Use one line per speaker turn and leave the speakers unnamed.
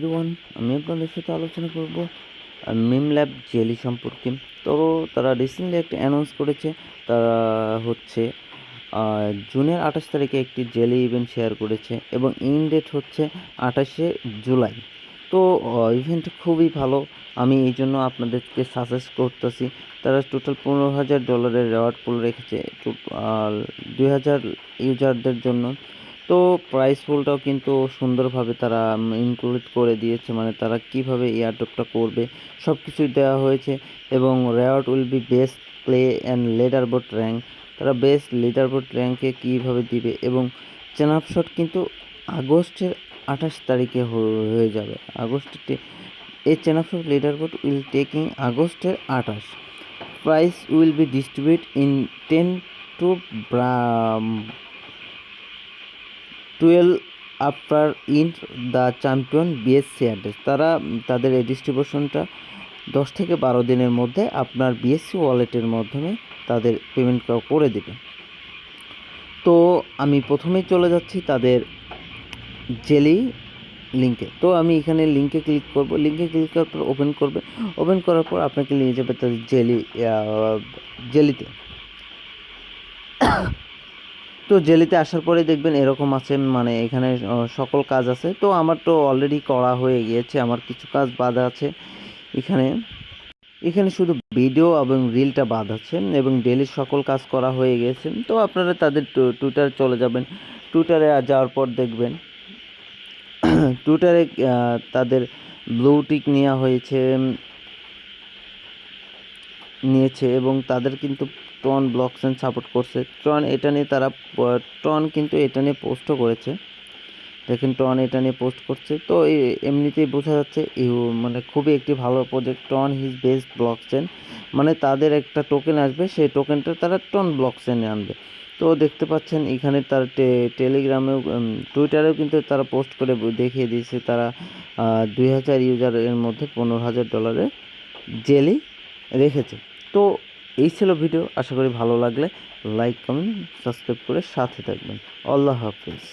Everyone, আমি আপনাদের সাথে আলোচনা করব মিম ল্যাব জেলি সম্পর্কে। তো তারা রিসেন্টলি একটা অ্যানাউন্স করেছে। তারা হচ্ছে জুনের 28 তারিখে একটি জেলি ইভেন্ট শেয়ার করেছে এবং ইন ডেট হচ্ছে 28শে জুলাই। তো ইভেন্ট খুবই ভালো, আমি এই জন্য আপনাদেরকে সাজেস্ট করতেছি। তারা টোটাল $15,000 রেওয়ার্ড পুল রেখেছে 2000 ইউজারদের জন্য। তো প্রাইস পুলটাও কিন্তু সুন্দরভাবে তারা ইনক্লুড করে দিয়েছে, মানে তারা কিভাবে এয়ারড্রপটা করবে সব কিছুই দেওয়া হয়েছে। এবং reward will be best play and leader board rank, তারা বেস্ট লিডার বোর্ড র্যাঙ্কে কীভাবে দিবে। এবং স্ন্যাপশট কিন্তু আগস্টের 28 তারিখে হয়ে যাবে। এই snapshot leader board will taking আগস্টের 28। Price will be distribute in 10 to 12 after in the champion BSc address. তারা তাদের এই ডিস্ট্রিবিউশনটা 10 থেকে 12 দিনের মধ্যে আপনার বিএসসি ওয়ালেটের মাধ্যমে তাদের পেমেন্ট করে দেবে। তো আমি প্রথমেই চলে যাচ্ছি তাদের জেলি লিঙ্কে। তো আমি এখানে লিঙ্কে ক্লিক করব। লিঙ্কে ক্লিক করার পর ওপেন করার পর আপনাকে নিয়ে যাবে তাদের জেলিতে। তো জেলিতে আসার পরে দেখবেন এরকম আছে, মানে এখানে সকল কাজ আছে। তো আমার তো অলরেডি করা হয়ে গিয়েছে, আমার কিছু কাজ বাদ আছে। এখানে শুধু ভিডিও এবং রিলটা বাদ আছে এবং ডেলি সকল কাজ করা হয়ে গেছে। তো আপনারা তাদের টুইটারে চলে যাবেন। টুইটারে যাওয়ার পর দেখবেন টুইটারে তাদের ব্লু টিক নিয়েছে এবং তাদের কিন্তু ট্রন ব্লকচেন সাপোর্ট করছে। ট্রন কিন্তু এটা নিয়ে পোস্টও করেছে। দেখেন ট্রন এটা নিয়ে পোস্ট করছে। তো এমনিতেই বোঝা যাচ্ছে মানে খুবই একটি ভালো প্রজেক্ট। ট্রন হিজ বেস্ট ব্লকচেন, মানে তাদের একটা টোকেন আসবে, সেই টোকেনটা তারা ট্রন ব্লকচেনে আনবে। তো দেখতে পাচ্ছেন এখানে তার টেলিগ্রামেও টুইটারেও কিন্তু তারা পোস্ট করে দেখিয়ে দিয়েছে তারা 2000 ইউজারের মধ্যে $15,000 জেলি রেখেছে। তো এই ছিল ভিডিও, আশা করি ভালো লাগলে লাইক কমেন্ট সাবস্ক্রাইব করে সাথে থাকবেন। আল্লাহ হাফিজ।